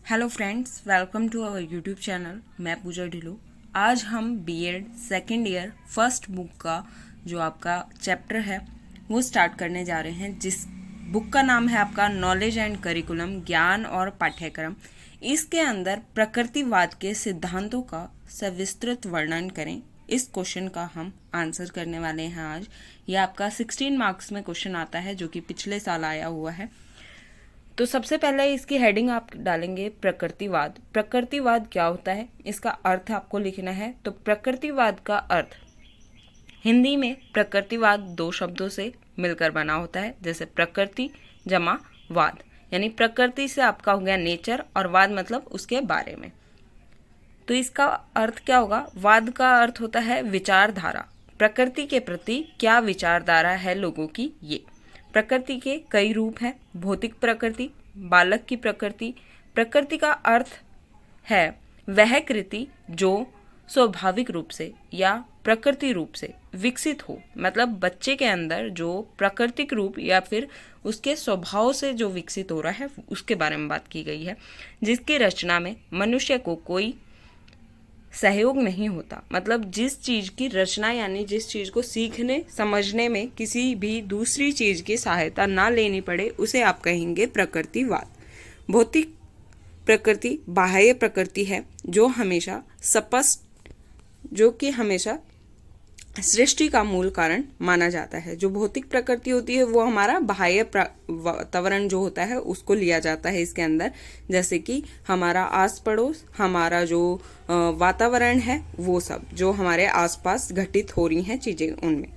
Hello friends, welcome to our YouTube channel. मैं पूजा ढिल्लो। आज हम BEd second year first book का जो आपका चैप्टर है वो स्टार्ट करने जा रहे हैं, जिस बुक का नाम है आपका नॉलेज एंड करिकुलम, ज्ञान और पाठ्यक्रम। इसके अंदर प्रकृतिवाद के सिद्धांतों का सविस्तृत वर्णन करें, इस क्वेश्चन का हम आंसर करने वाले हैं आज। यह आपका 16 मार्क्स में क्वेश्चन आता है जो कि पिछले साल आया हुआ है। तो सबसे पहले इसकी हेडिंग आप डालेंगे प्रकृतिवाद। प्रकृतिवाद क्या होता है, इसका अर्थ आपको लिखना है। तो प्रकृतिवाद का अर्थ हिंदी में प्रकृतिवाद दो शब्दों से मिलकर बना होता है, जैसे प्रकृति जमा वाद, यानी प्रकृति से आपका हो गया नेचर और वाद मतलब उसके बारे में। तो इसका अर्थ क्या होगा? वाद का अर्थ होता है विचारधारा। प्रकृति के प्रति क्या विचारधारा है लोगों की। ये प्रकृति के कई रूप हैं। भौतिक प्रकृति, बालक की प्रकृति। प्रकृति का अर्थ है वह कृति जो स्वाभाविक रूप से या प्रकृति रूप से विकसित हो, मतलब बच्चे के अंदर जो प्राकृतिक रूप या फिर उसके स्वभाव से जो विकसित हो रहा है उसके बारे में बात की गई है, जिसकी रचना में मनुष्य को कोई सहयोग नहीं होता। मतलब जिस चीज़ की रचना यानी जिस चीज़ को सीखने समझने में किसी भी दूसरी चीज़ की सहायता ना लेनी पड़े, उसे आप कहेंगे प्रकृतिवाद। भौतिक प्रकृति बाह्य प्रकृति है जो कि हमेशा सृष्टि का मूल कारण माना जाता है। जो भौतिक प्रकृति होती है वो हमारा बाह्य वातावरण जो होता है उसको लिया जाता है इसके अंदर, जैसे कि हमारा आस पड़ोस, हमारा जो वातावरण है, वो सब जो हमारे आसपास घटित हो रही हैं चीज़ें, उनमें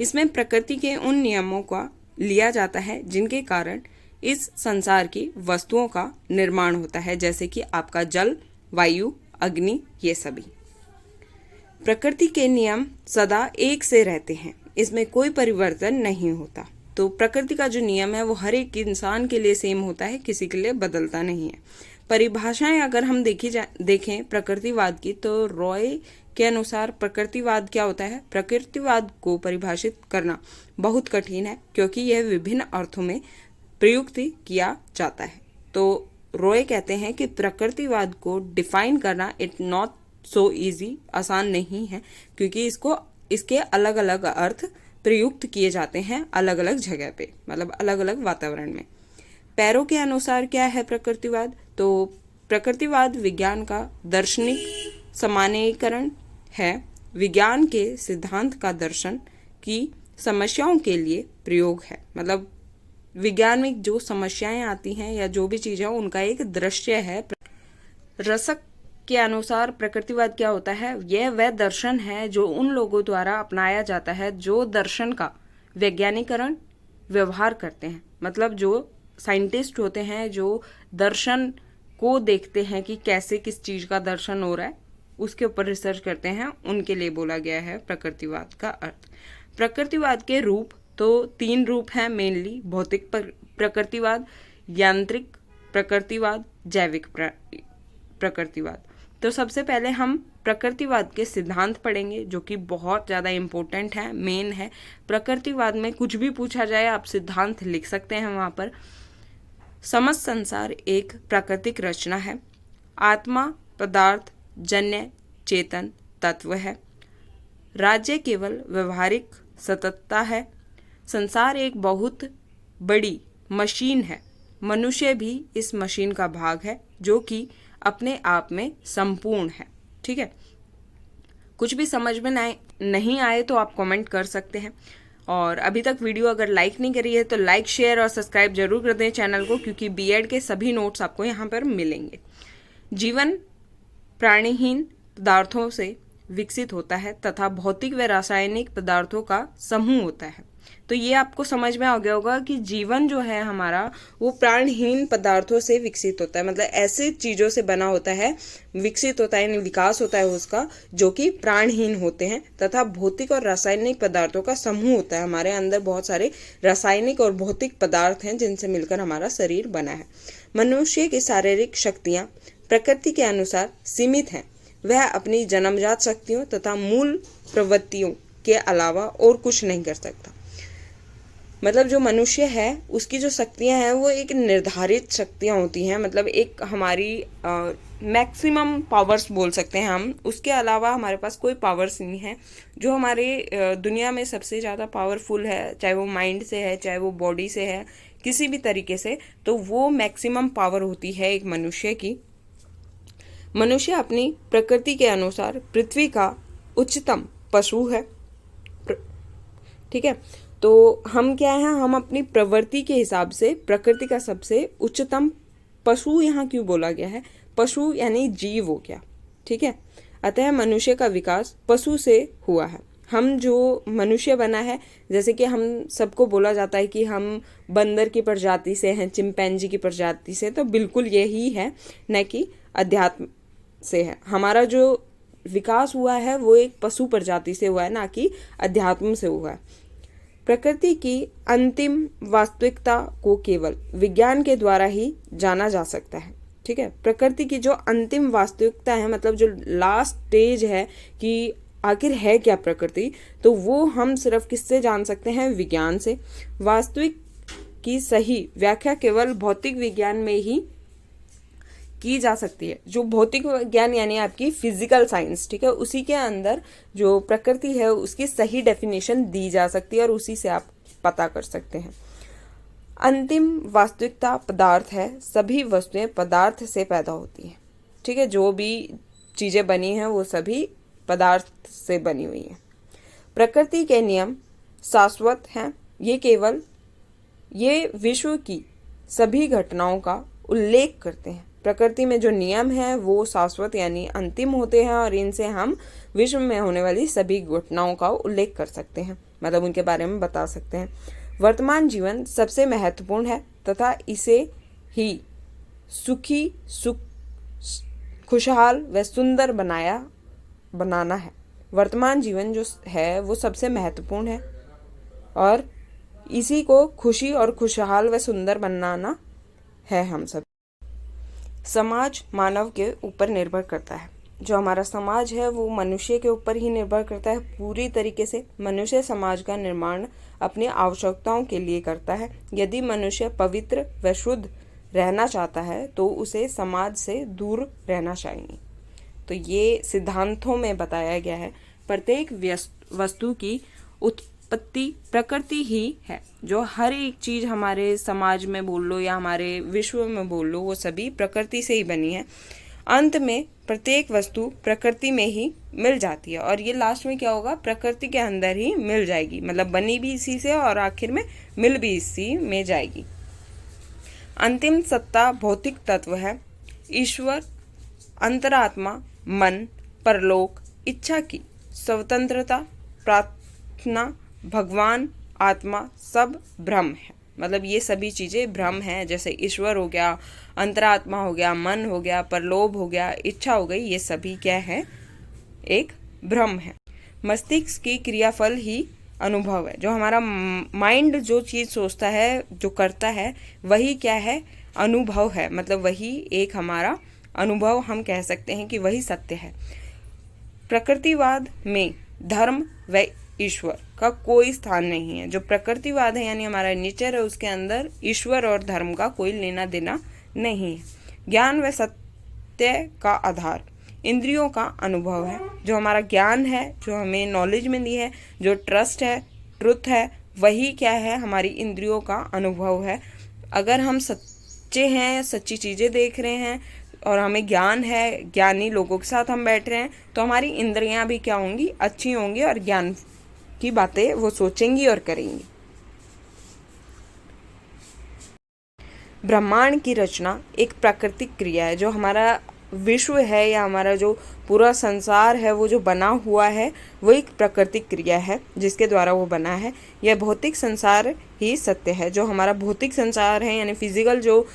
इसमें प्रकृति के उन नियमों का लिया जाता है जिनके कारण इस संसार की वस्तुओं का निर्माण होता है, जैसे कि आपका जल, वायु, अग्नि, ये सभी। प्रकृति के नियम सदा एक से रहते हैं, इसमें कोई परिवर्तन नहीं होता। तो प्रकृति का जो नियम है वो हर एक इंसान के लिए सेम होता है, किसी के लिए बदलता नहीं है। परिभाषाएं अगर हम देखें प्रकृतिवाद की, तो रॉय के अनुसार प्रकृतिवाद क्या होता है? प्रकृतिवाद को परिभाषित करना बहुत कठिन है क्योंकि यह विभिन्न अर्थों में प्रयुक्त किया जाता है। तो रॉय कहते हैं कि प्रकृतिवाद को डिफाइन करना इट नॉट सो इजी, आसान नहीं है, क्योंकि इसके अलग अलग अर्थ प्रयुक्त किए जाते हैं अलग अलग जगह पे, मतलब अलग अलग वातावरण में। पैरों के अनुसार क्या है प्रकृतिवाद? तो प्रकृतिवाद विज्ञान का दार्शनिक सामान्यीकरण है। विज्ञान के सिद्धांत का दर्शन की समस्याओं के लिए प्रयोग है। मतलब विज्ञान में जो समस्याएं आती हैं या जो भी चीज़ है उनका एक दृश्य है। रसक के अनुसार प्रकृतिवाद क्या होता है? यह वह दर्शन है जो उन लोगों द्वारा अपनाया जाता है जो दर्शन का वैज्ञानिकरण व्यवहार करते हैं। मतलब जो साइंटिस्ट होते हैं जो दर्शन को देखते हैं कि कैसे किस चीज़ का दर्शन हो रहा है, उसके ऊपर रिसर्च करते हैं, उनके लिए बोला गया है प्रकृतिवाद का अर्थ। प्रकृतिवाद के रूप तो 3 रूप हैं मेनली: भौतिक प्रकृतिवाद, यांत्रिक प्रकृतिवाद, जैविक प्रकृतिवाद। तो सबसे पहले हम प्रकृतिवाद के सिद्धांत पढ़ेंगे जो कि बहुत ज़्यादा इम्पोर्टेंट है, मेन है। प्रकृतिवाद में कुछ भी पूछा जाए आप सिद्धांत लिख सकते हैं वहाँ पर। समस्त संसार एक प्राकृतिक रचना है। आत्मा पदार्थ जन्य चेतन तत्व है। राज्य केवल व्यवहारिक सततता है। संसार एक बहुत बड़ी मशीन है। मनुष्य भी इस मशीन का भाग है जो कि अपने आप में संपूर्ण है। ठीक है, कुछ भी समझ में नहीं आए तो आप कमेंट कर सकते हैं। और अभी तक वीडियो अगर लाइक नहीं करी है तो लाइक, शेयर और सब्सक्राइब जरूर कर दें चैनल को, क्योंकि बीएड के सभी नोट्स आपको यहाँ पर मिलेंगे। जीवन प्राणीहीन पदार्थों से विकसित होता है तथा भौतिक व रासायनिक पदार्थों का समूह होता है। तो ये आपको समझ में आ गया होगा कि जीवन जो है हमारा वो प्राणहीन पदार्थों से विकसित होता है, मतलब ऐसे चीज़ों से बना होता है, विकसित होता है यानी विकास होता है उसका, जो कि प्राणहीन होते हैं, तथा भौतिक और रासायनिक पदार्थों का समूह होता है। हमारे अंदर बहुत सारे रासायनिक और भौतिक पदार्थ हैं जिनसे मिलकर हमारा शरीर बना है। मनुष्य की शारीरिक शक्तियाँ प्रकृति के अनुसार सीमित हैं। वह अपनी जन्मजात शक्तियों तथा मूल प्रवृत्तियों के अलावा और कुछ नहीं कर सकता। मतलब जो मनुष्य है उसकी जो शक्तियां हैं वो एक निर्धारित शक्तियां होती हैं, मतलब एक हमारी मैक्सिमम पावर्स बोल सकते हैं हम, उसके अलावा हमारे पास कोई पावर्स नहीं है। जो हमारे दुनिया में सबसे ज़्यादा पावरफुल है, चाहे वो माइंड से है, चाहे वो बॉडी से है, किसी भी तरीके से, तो वो मैक्सिमम पावर होती है एक मनुष्य की। मनुष्य अपनी प्रकृति के अनुसार पृथ्वी का उच्चतम पशु है। ठीक है, तो हम क्या है, हम अपनी प्रवृत्ति के हिसाब से प्रकृति का सबसे उच्चतम पशु यहाँ क्यों बोला गया है, पशु यानी जीव हो गया। ठीक है, अतः मनुष्य का विकास पशु से हुआ है। हम जो मनुष्य बना है, जैसे कि हम सबको बोला जाता है कि हम बंदर की प्रजाति से हैं, चिंपैंजी की प्रजाति से, तो बिल्कुल यही है, न कि अध्यात्म से है। हमारा जो विकास हुआ है वो एक पशु प्रजाति से हुआ है, ना कि अध्यात्म से हुआ है। प्रकृति की अंतिम वास्तविकता को केवल विज्ञान के द्वारा ही जाना जा सकता है। ठीक है, प्रकृति की जो अंतिम वास्तविकता है, मतलब जो लास्ट स्टेज है कि आखिर है क्या प्रकृति, तो वो हम सिर्फ किससे जान सकते हैं, विज्ञान से। वास्तविक की सही व्याख्या केवल भौतिक विज्ञान में ही की जा सकती है। जो भौतिक विज्ञान यानी आपकी फिजिकल साइंस, ठीक है, उसी के अंदर जो प्रकृति है उसकी सही डेफिनेशन दी जा सकती है और उसी से आप पता कर सकते हैं। अंतिम वास्तविकता पदार्थ है। सभी वस्तुएं पदार्थ से पैदा होती हैं। ठीक है, जो भी चीज़ें बनी हैं वो सभी पदार्थ से बनी हुई हैं। प्रकृति के नियम शाश्वत हैं। ये विश्व की सभी घटनाओं का उल्लेख करते हैं। प्रकृति में जो नियम हैं वो शाश्वत यानी अंतिम होते हैं और इनसे हम विश्व में होने वाली सभी घटनाओं का उल्लेख कर सकते हैं, मतलब उनके बारे में बता सकते हैं। वर्तमान जीवन सबसे महत्वपूर्ण है तथा इसे ही सुखी, खुशहाल व सुंदर बनाना है। वर्तमान जीवन जो है वो सबसे महत्वपूर्ण है और इसी को खुशी और खुशहाल व सुंदर बनाना है हम सब। समाज मानव के ऊपर निर्भर करता है। जो हमारा समाज है वो मनुष्य के ऊपर ही निर्भर करता है पूरी तरीके से। मनुष्य समाज का निर्माण अपनी आवश्यकताओं के लिए करता है। यदि मनुष्य पवित्र व शुद्ध रहना चाहता है तो उसे समाज से दूर रहना चाहिए। तो ये सिद्धांतों में बताया गया है। प्रत्येक वस्तु की उत्पत्ति प्रकृति ही है। जो हर एक चीज़ हमारे समाज में बोल लो या हमारे विश्व में बोल लो, वो सभी प्रकृति से ही बनी है। अंत में प्रत्येक वस्तु प्रकृति में ही मिल जाती है और ये लास्ट में क्या होगा, प्रकृति के अंदर ही मिल जाएगी, मतलब बनी भी इसी से और आखिर में मिल भी इसी में जाएगी। अंतिम सत्ता भौतिक तत्व है। ईश्वर, अंतरात्मा, मन, परलोक, इच्छा की स्वतंत्रता, प्रार्थना, भगवान, आत्मा सब भ्रम है। मतलब ये सभी चीज़ें भ्रम हैं। जैसे ईश्वर हो गया, अंतरात्मा हो गया, मन हो गया, परलोक हो गया, इच्छा हो गई, ये सभी क्या है, एक भ्रम है। मस्तिष्क की क्रियाफल ही अनुभव है। जो हमारा माइंड जो चीज़ सोचता है, जो करता है, वही क्या है, अनुभव है। मतलब वही एक हमारा अनुभव, हम कह सकते हैं कि वही सत्य है। प्रकृतिवाद में धर्म व ईश्वर का कोई स्थान नहीं है। जो प्रकृतिवाद है यानी हमारा नेचर है, उसके अंदर ईश्वर और धर्म का कोई लेना देना नहीं है। ज्ञान व सत्य का आधार इंद्रियों का अनुभव है। जो हमारा ज्ञान है, जो हमें नॉलेज मिली है, जो ट्रस्ट है, ट्रुथ है, वही क्या है, हमारी इंद्रियों का अनुभव है। अगर हम सच्चे हैं, सच्ची चीज़ें देख रहे हैं और हमें ज्ञान है, ज्ञानी लोगों के साथ हम बैठ रहे हैं, तो हमारी इंद्रियां भी क्या होंगी, अच्छी होंगी और ज्ञान की बातें वो सोचेंगी और करेंगी। ब्रह्मांड की रचना एक प्राकृतिक क्रिया है। जो हमारा विश्व है या हमारा जो पूरा संसार है, वो जो बना हुआ है, वो एक प्राकृतिक क्रिया है जिसके द्वारा वो बना है। यह भौतिक संसार ही सत्य है। जो हमारा भौतिक संसार है यानी फिजिकल, जो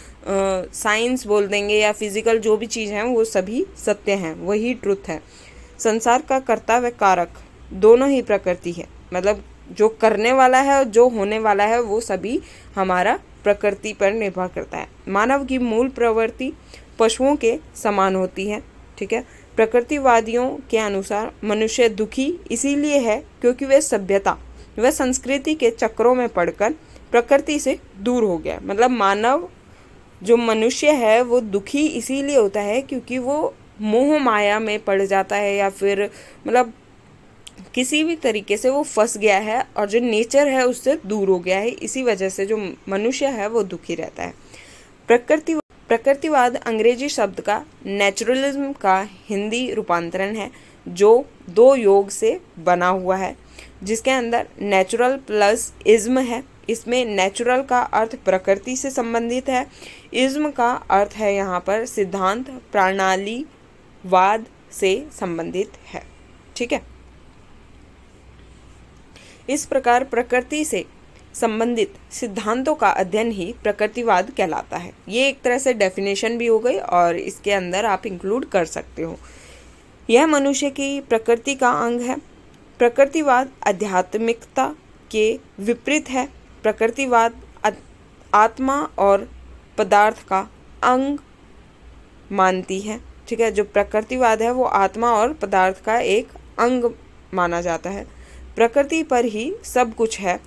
साइंस बोल देंगे या फिजिकल जो भी चीज़ है, वो सभी सत्य हैं, वही ट्रुथ है। संसार का कर्ता व कारक दोनों ही प्रकृति है। मतलब जो करने वाला है और जो होने वाला है, वो सभी हमारा प्रकृति पर निर्भर करता है। मानव की मूल प्रवृत्ति पशुओं के समान होती है। ठीक है, प्रकृतिवादियों के अनुसार मनुष्य दुखी इसीलिए है क्योंकि वे सभ्यता व संस्कृति के चक्रों में पड़कर प्रकृति से दूर हो गया। मतलब मानव जो मनुष्य है वो दुखी इसीलिए होता है क्योंकि वो मोह माया में पड़ जाता है, या फिर मतलब किसी भी तरीके से वो फंस गया है और जो नेचर है उससे दूर हो गया है। इसी वजह से जो मनुष्य है वो दुखी रहता है। प्रकृतिवाद अंग्रेजी शब्द का नेचुरलिज्म का हिंदी रूपांतरण है, जो दो योग से बना हुआ है, जिसके अंदर नेचुरल प्लस इज्म है। इसमें नेचुरल का अर्थ प्रकृति से संबंधित है, इज्म का अर्थ है यहाँ पर सिद्धांत प्रणालीवाद से संबंधित है। ठीक है, इस प्रकार प्रकृति से संबंधित सिद्धांतों का अध्ययन ही प्रकृतिवाद कहलाता है। ये एक तरह से डेफिनेशन भी हो गई और इसके अंदर आप इंक्लूड कर सकते हो। यह मनुष्य की प्रकृति का अंग है। प्रकृतिवाद आध्यात्मिकता के विपरीत है। प्रकृतिवाद आत्मा और पदार्थ का अंग मानती है। ठीक है, जो प्रकृतिवाद है वो आत्मा और पदार्थ का एक अंग माना जाता है। प्रकृति पर ही सब कुछ है,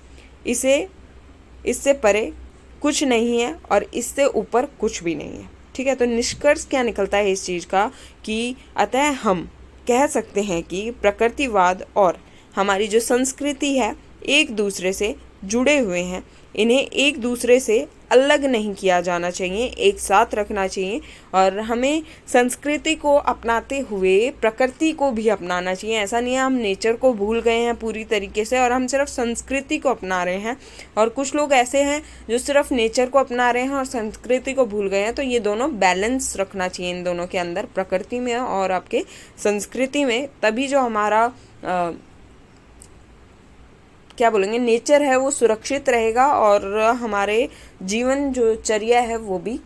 इससे परे कुछ नहीं है और इससे ऊपर कुछ भी नहीं है। ठीक है, तो निष्कर्ष क्या निकलता है इस चीज़ का कि अतः हम कह सकते हैं कि प्रकृतिवाद और हमारी जो संस्कृति है एक दूसरे से जुड़े हुए हैं। इन्हें एक दूसरे से अलग नहीं किया जाना चाहिए, एक साथ रखना चाहिए और हमें संस्कृति को अपनाते हुए प्रकृति को भी अपनाना चाहिए। ऐसा नहीं है हम नेचर को भूल गए हैं पूरी तरीके से और हम सिर्फ संस्कृति को अपना रहे हैं, और कुछ लोग ऐसे हैं जो सिर्फ नेचर को अपना रहे हैं और संस्कृति को भूल गए हैं। तो ये दोनों बैलेंस रखना चाहिए इन दोनों के अंदर, प्रकृति में और आपके संस्कृति में, तभी जो हमारा क्या बोलेंगे नेचर है वो सुरक्षित रहेगा और हमारे जीवन जो चर्या है वो भी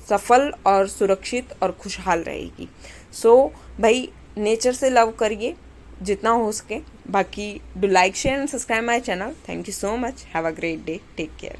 सफल और सुरक्षित और खुशहाल रहेगी। सो भाई नेचर से लव करिए जितना हो सके। बाकी do like share and subscribe my channel. Thank you so much. Have a great day. Take care.